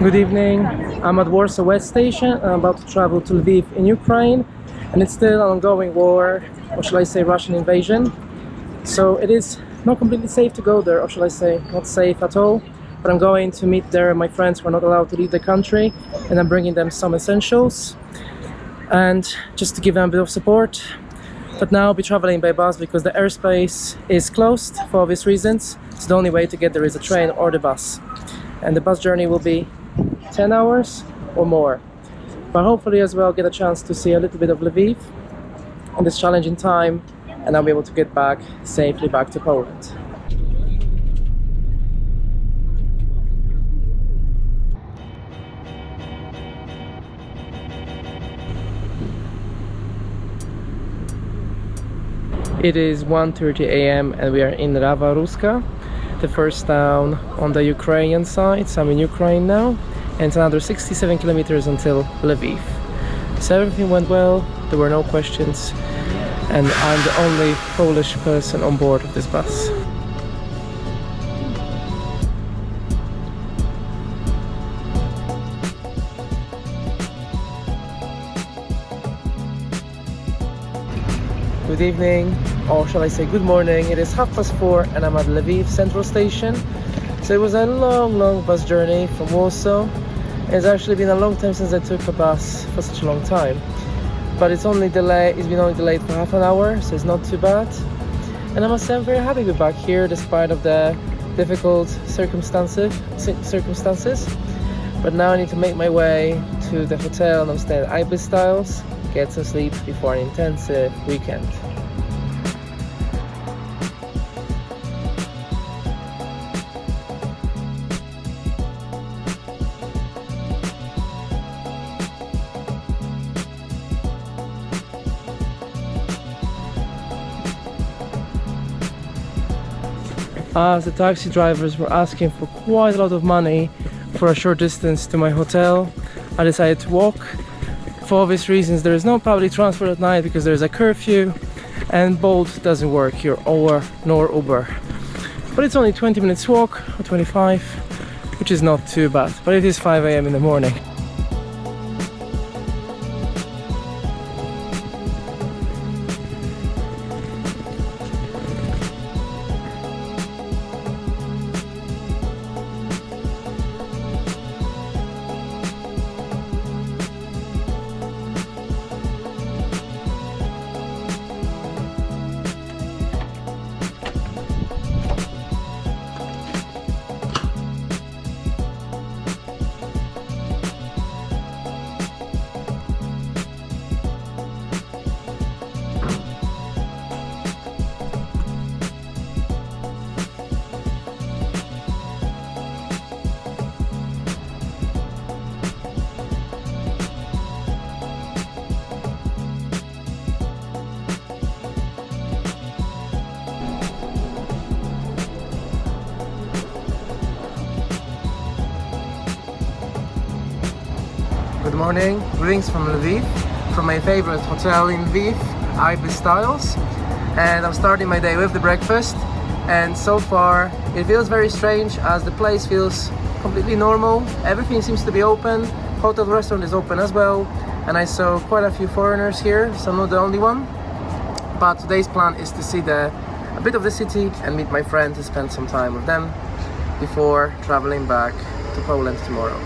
Good evening. I'm at Warsaw West Station. I'm about to travel to Lviv in Ukraine, and it's still an ongoing war, or shall I say Russian invasion. So it is not completely safe to go there, or shall I say not safe at all. But I'm going to meet there my friends who are not allowed to leave the country, and I'm bringing them some essentials and just to give them a bit of support. But now I'll be traveling by bus because the airspace is closed for obvious reasons. So the only way to get there is a train or the bus. And the bus journey will be 10 hours or more. But hopefully as well get a chance to see a little bit of Lviv in this challenging time, and I'll be able to get back safely back to Poland. It is 1:30 a.m. and we are in Rawa Ruska, the first town on the Ukrainian side. So I'm in Ukraine now, and it's another 67 kilometers until Lviv. So everything went well, there were no questions, and I'm the only Polish person on board of this bus. Good evening, or shall I say good morning. It is 4:30 and I'm at Lviv Central Station. So it was a long bus journey from Warsaw. It's actually been a long time since I took a bus for such a long time. But it's only delayed for half an hour, so it's not too bad. And I must say I'm very happy to be back here despite of the difficult circumstances. But now I need to make my way to the hotel, and I'm staying at Busk, get some sleep before an intensive weekend. As the taxi drivers were asking for quite a lot of money for a short distance to my hotel, I decided to walk. For obvious reasons, there is no public transport at night because there is a curfew, and Bolt doesn't work here, or nor Uber. But it's only 20 minutes walk, or 25, which is not too bad. But it is 5 a.m. in the morning. Good morning, greetings from Lviv, from my favorite hotel in Lviv, Busk, and I'm starting my day with the breakfast. And so far it feels very strange as the place feels completely normal. Everything seems to be open, hotel restaurant is open as well, and I saw quite a few foreigners here, so I'm not the only one. But today's plan is to see a bit of the city and meet my friends and spend some time with them before traveling back to Poland tomorrow.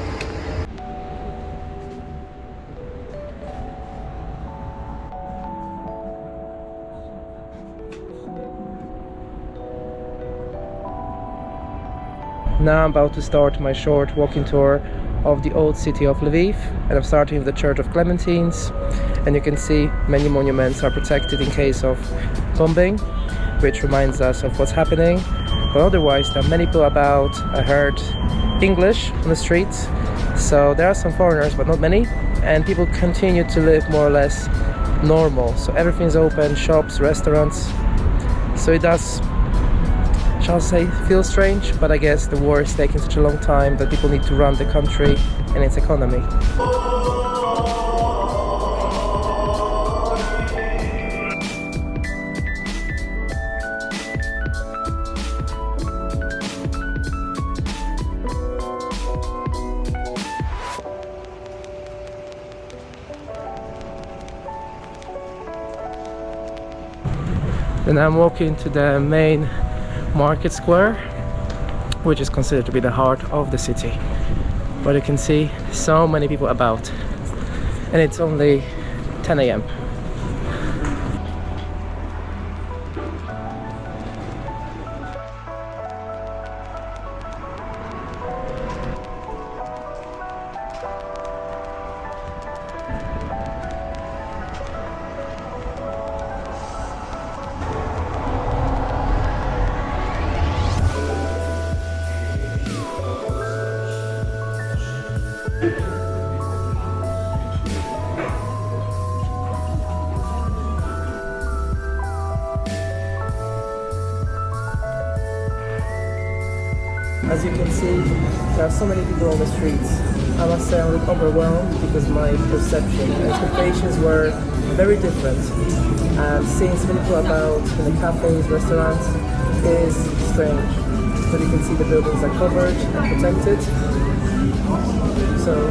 Now I'm about to start my short walking tour of the old city of Lviv, and I'm starting with the Church of Clementines, and you can see many monuments are protected in case of bombing, which reminds us of what's happening. But otherwise there are many people about. I heard English on the streets, so there are some foreigners but not many, and people continue to live more or less normal. So everything's open, shops, restaurants. So it does, shall I say, feel strange, but I guess the war is taking such a long time that people need to run the country and its economy. Then I'm walking to the main market square, which is considered to be the heart of the city. But you can see so many people about, and it's only 10 a.m. As you can see, there are so many people on the streets. I must say I'm a bit overwhelmed because my perception and expectations were very different. And seeing so many people about in the cafes, restaurants is strange. But you can see the buildings are covered and protected. So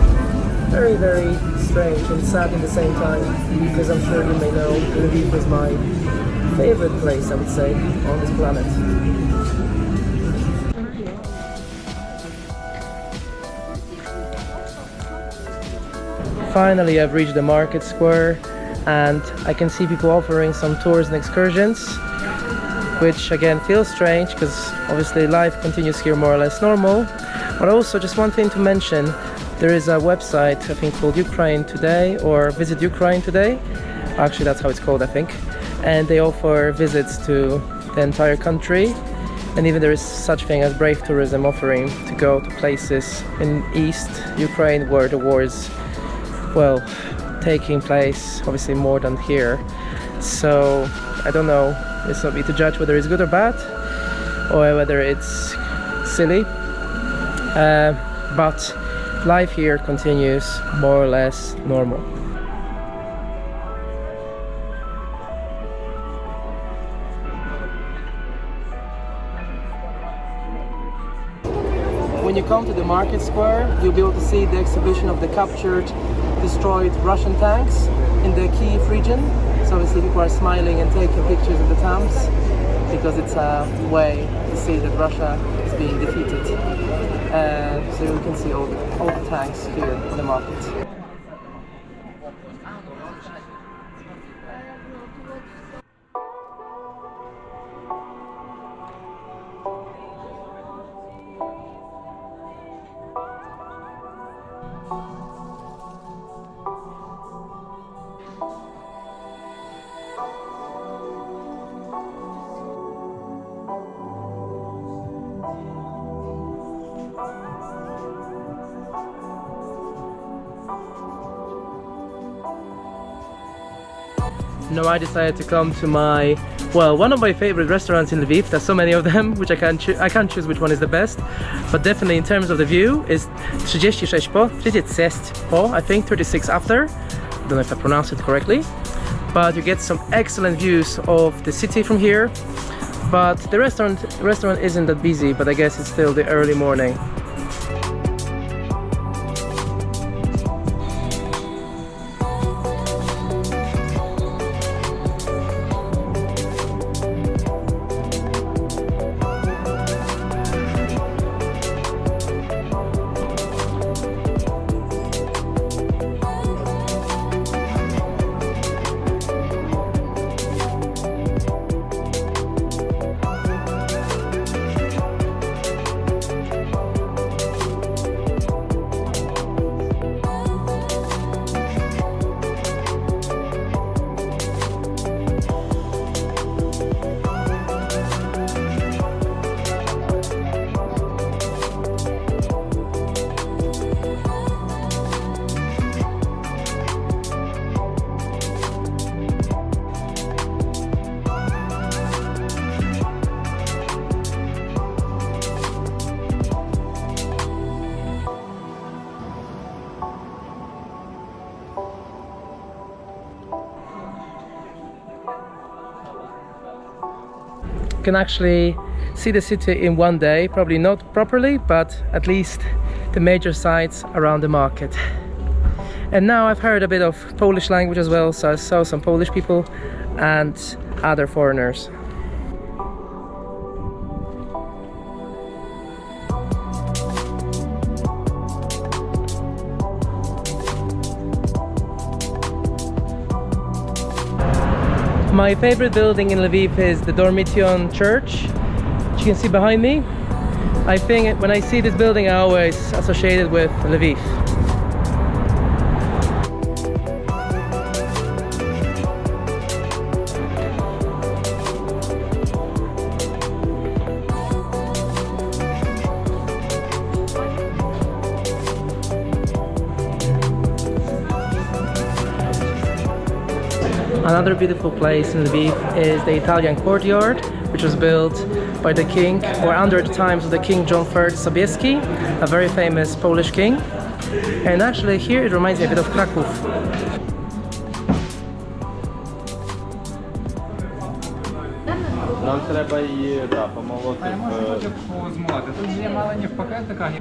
very, very strange and sad at the same time, because I'm sure you may know Lviv is my favorite place, I would say, on this planet. Finally, I've reached the market square and I can see people offering some tours and excursions, which again feels strange because obviously life continues here more or less normal. But also just one thing to mention, there is a website I think called Ukraine Today or Visit Ukraine Today. Actually that's how it's called, I think. And they offer visits to the entire country, and even there is such thing as brave tourism, offering to go to places in East Ukraine where the war is, well, taking place, obviously more than here. So I don't know, it's not me to judge whether it's good or bad or whether it's silly, but life here continues more or less normal. When you come to the market square, you'll be able to see the exhibition of the captured, destroyed Russian tanks in the Kyiv region. So obviously people are smiling and taking pictures of the tanks because it's a way to see that Russia is being defeated. So you can see all the tanks here in the market. Now I decided to come to one of my favorite restaurants in Lviv. There's so many of them, which I can't choose which one is the best. But definitely in terms of the view, is 36 po, 36 po, I think, 36 after. I don't know if I pronounced it correctly. But you get some excellent views of the city from here. But the restaurant isn't that busy, but I guess it's still the early morning. Can actually see the city in one day, probably not properly, but at least the major sites around the market. And now I've heard a bit of Polish language as well, so I saw some Polish people and other foreigners. My favorite building in Lviv is the Dormition Church, which you can see behind me. I think when I see this building, I always associate it with Lviv. Another beautiful place in Lviv is the Italian courtyard, which was built by the king, or under the times of the King John III Sobieski, a very famous Polish king. And actually here it reminds me a bit of Kraków. Нам треба її помолоти. Змолоти. Тут є малені в пакетиках.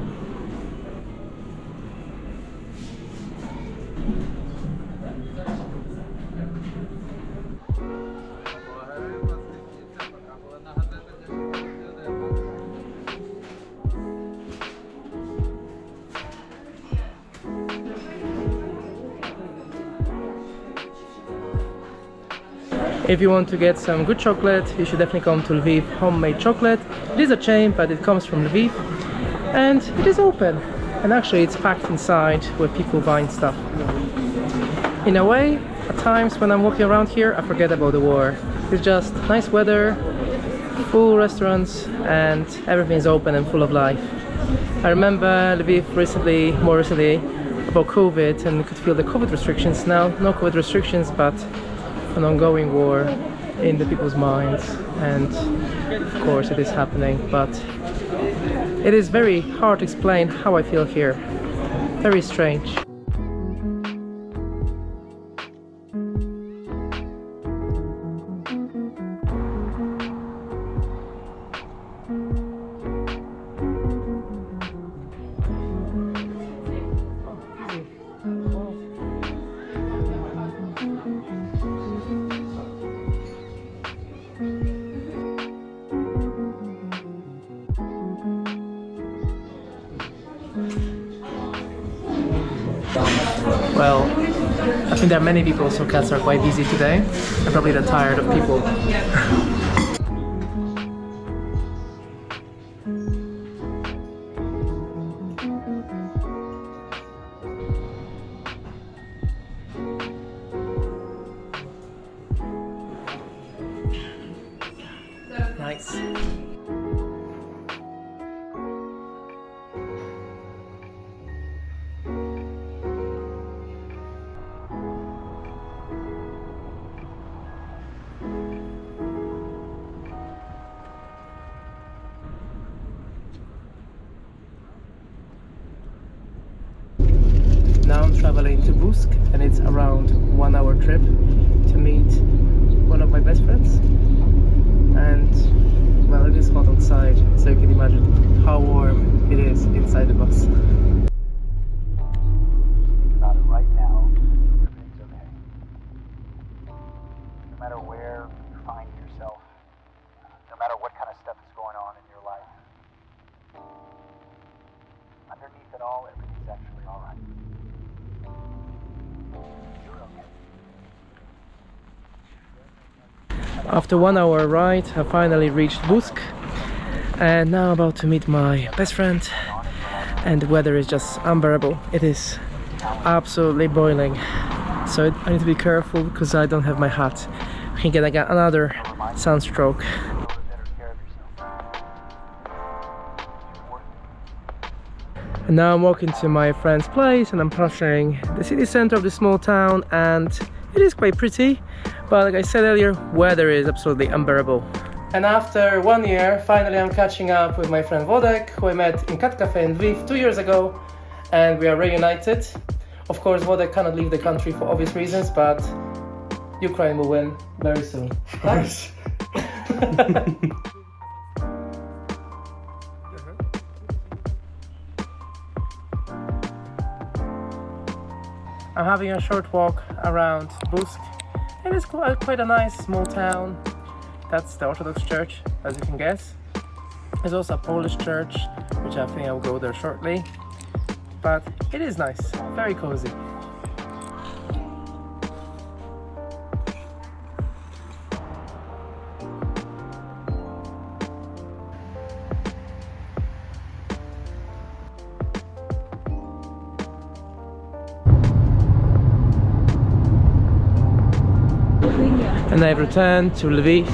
If you want to get some good chocolate, you should definitely come to Lviv Homemade Chocolate. It is a chain, but it comes from Lviv, and it is open. And actually it's packed inside with people buying stuff. In a way, at times when I'm walking around here, I forget about the war. It's just nice weather, full restaurants, and everything is open and full of life. I remember Lviv more recently, about COVID, and you could feel the COVID restrictions. Now, no COVID restrictions, but an ongoing war in the people's minds, and of course it is happening, but it is very hard to explain how I feel here. Very strange. Well, I think there are many people, so cats are quite busy today. I'm probably they're tired of people. Nice. Now I'm traveling to Busk, and it's around 1 hour trip to meet one of my best friends. And well, it is hot outside, so you can imagine how warm it is inside the bus. About it right now, everything's okay. No matter where you find yourself, no matter what kind of stuff is going on in your life, underneath it all, everything's actually all right. You're okay. After 1 hour ride, I finally reached Busk, and now I'm about to meet my best friend, and the weather is just unbearable. It is absolutely boiling, so I need to be careful because I don't have my hat. I can get another sunstroke. And now I'm walking to my friend's place, and I'm passing the city center of the small town, and it is quite pretty, but like I said earlier, weather is absolutely unbearable. And after 1 year, finally I'm catching up with my friend Wodek, who I met in Cat Cafe in Lviv 2 years ago, and we are reunited. Of course, Wodek cannot leave the country for obvious reasons, but Ukraine will win very soon. Of course. I'm having a short walk around Busk. It is quite a nice small town. That's the Orthodox church, as you can guess. There's also a Polish church, which I think I'll go there shortly. But it is nice, very cozy. and I've returned to Lviv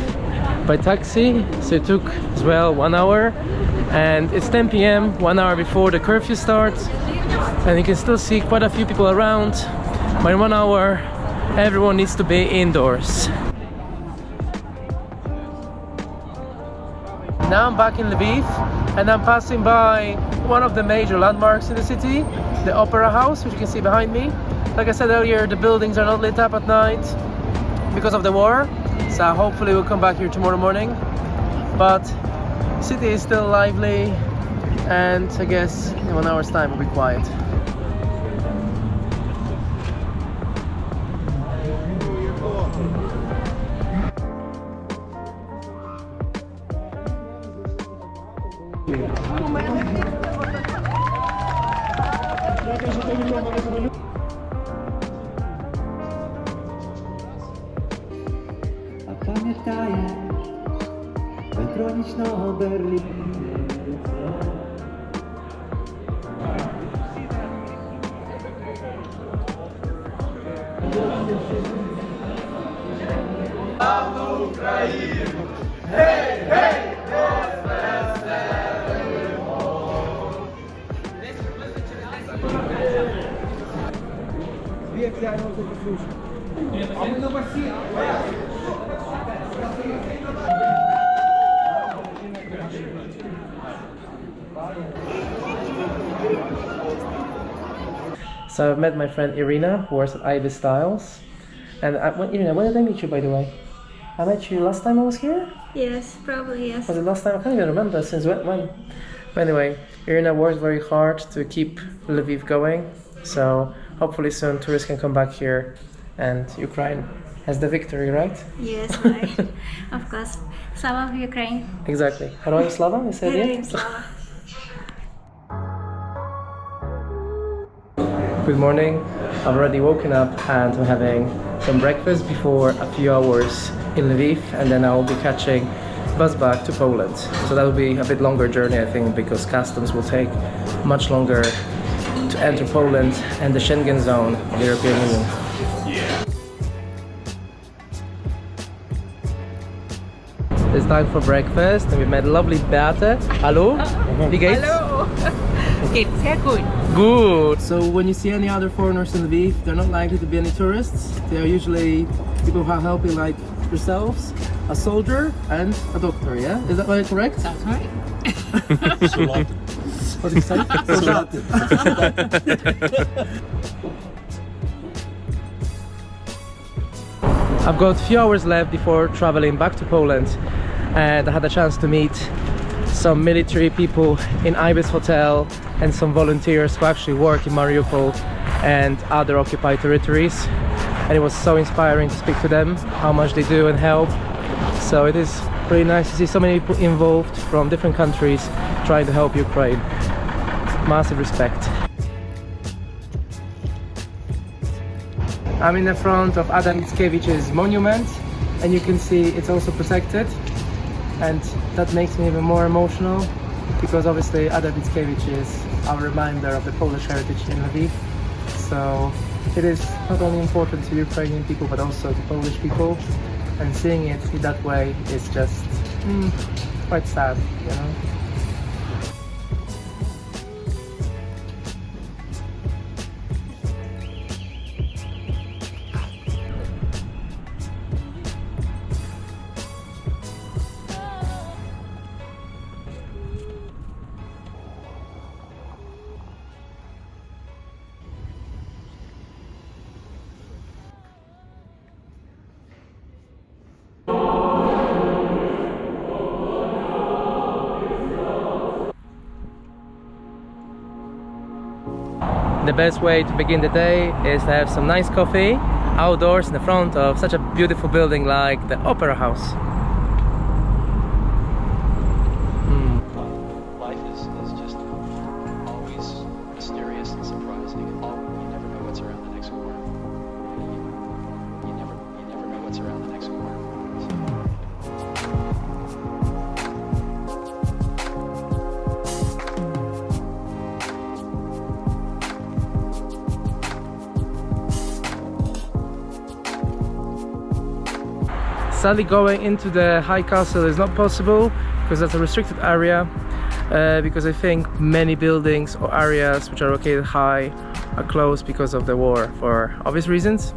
by taxi, so it took as well 1 hour, and it's 10 p.m, 1 hour before the curfew starts, and you can still see quite a few people around, but in 1 hour everyone needs to be indoors. Now I'm back in Lviv, and I'm passing by one of the major landmarks in the city, the Opera House, which you can see behind me. Like I said earlier, the buildings are not lit up at night because of the war, so hopefully we'll come back here tomorrow morning. But the city is still lively, and I guess in 1 hour's time it'll be quiet. A pamiętaję elektroniczną Berlin. So I've met my friend Irina, who works at Ibis Styles. And Irina, when did I meet you, by the way? I met you last time I was here? Yes, probably yes. Was it last time? I can't even remember since when. But anyway, Irina worked very hard to keep Lviv going. So hopefully soon tourists can come back here and Ukraine has the victory, right? Yes, right. Of course. Slava Ukraine. Exactly. Heroям слава, you said Heroям it? slava. Good morning. I've already woken up and I'm having some breakfast before a few hours in Lviv, and then I'll be catching bus back to Poland. So that will be a bit longer journey, I think, because customs will take much longer to enter Poland and the Schengen zone of the European Union. It's time for breakfast and we've met lovely Beate. Hallo? Wie geht's? Hallo! Geht sehr gut. Good. So when you see any other foreigners in Lviv, they're not likely to be any tourists. They are usually people who are helping, like yourselves, a soldier and a doctor, yeah? Is that correct? That's right. What did you say? Soldaten. I've got a few hours left before traveling back to Poland, and I had a chance to meet some military people in Ibis Hotel and some volunteers who actually work in Mariupol and other occupied territories, and it was so inspiring to speak to them, how much they do and help. So it is really nice to see so many people involved from different countries trying to help Ukraine. Massive respect. I'm in the front of Adam Mickiewicz's monument, and you can see it's also protected, and that makes me even more emotional because obviously Adam Mickiewicz is our reminder of the Polish heritage in Lviv. So it is not only important to Ukrainian people but also to Polish people, and seeing it in that way is just quite sad, you know. The best way to begin the day is to have some nice coffee outdoors in the front of such a beautiful building like the Opera House. Life is just always mysterious and surprising. You never know what's around the next corner. You never know what's around the next corner. Sadly, going into the high castle is not possible because that's a restricted area, because I think many buildings or areas which are located high are closed because of the war for obvious reasons.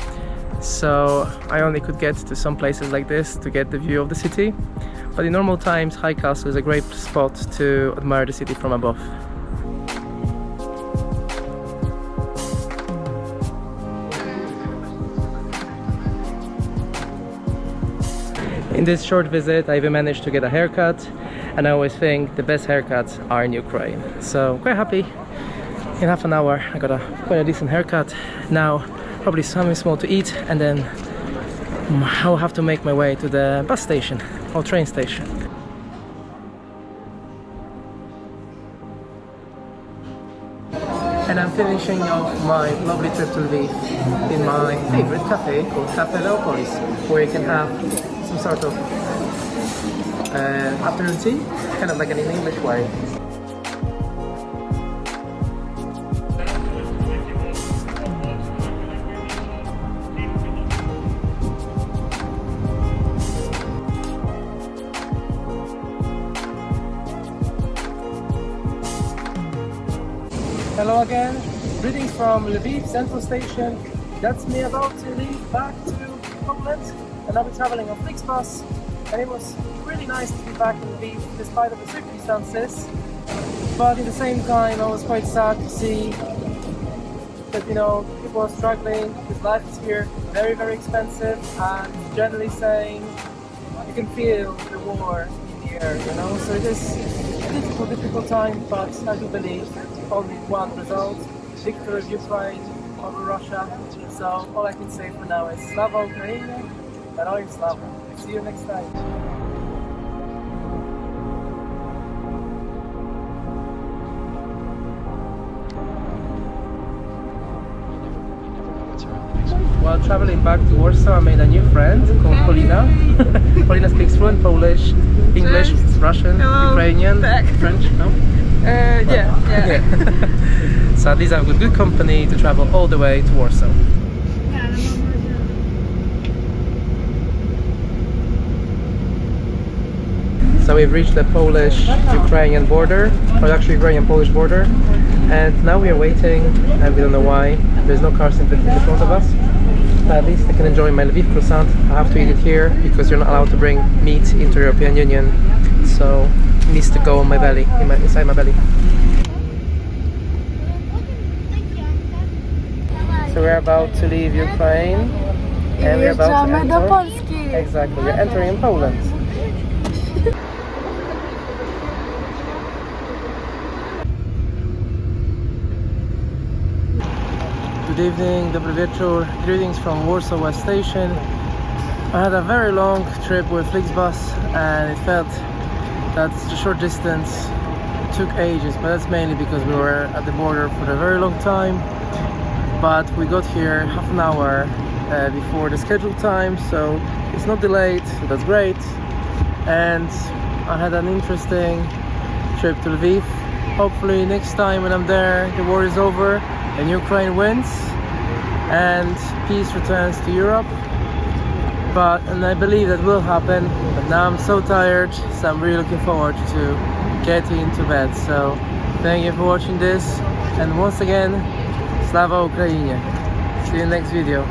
So I only could get to some places like this to get the view of the city, but in normal times high castle is a great spot to admire the city from above. In this short visit I even managed to get a haircut, and I always think the best haircuts are in Ukraine, so I'm quite happy. In half an hour I got quite a decent haircut. Now probably something small to eat, and then I'll have to make my way to the bus station or train station. And I'm finishing off my lovely trip to Lviv in my favorite cafe called Cafe Leopolis, where you can have some sort of afternoon tea, kind of like an English way. Hello again, greetings from Lviv Central Station. That's me about to leave back to Poland, and I'll be traveling on Flixbus. And it was really nice to be back in Lviv despite of the circumstances, but at the same time I was quite sad to see that, you know, people are struggling because life is here very, very expensive, and generally saying you can feel the war in the air, you know, so it is a difficult time, but I do believe only one result: victory of Ukraine over Russia. So all I can say for now is Slava Ukraini, Heroям Slava. See you next time. While traveling back to Warsaw, I made a new friend called Polina. Polina speaks fluent Polish, English, Russian, Ukrainian, French, no? Yeah. So at least I've got good company to travel all the way to Warsaw. So we've reached the Polish-Ukrainian border, or actually Ukrainian-Polish border, and now we are waiting, and we don't know why. There's no cars in front of us, but at least I can enjoy my Lviv croissant. I have to eat it here because you're not allowed to bring meat into the European Union, so it needs to go on my belly, inside my belly. So we're about to leave Ukraine, and we're about to enter. Exactly, we're entering Poland. Good evening, dobry wieczór, greetings from Warsaw West Station. I had a very long trip with Flixbus, and it felt that the short distance took ages, but that's mainly because we were at the border for a very long time. But we got here half an hour before the scheduled time, so it's not delayed, so that's great. And I had an interesting trip to Lviv. Hopefully next time when I'm there the war is over and Ukraine wins and peace returns to Europe. And I believe that will happen, but now I'm so tired, so I'm really looking forward to getting into bed. So thank you for watching this, and once again, Slava Ukraini. See you in the next video.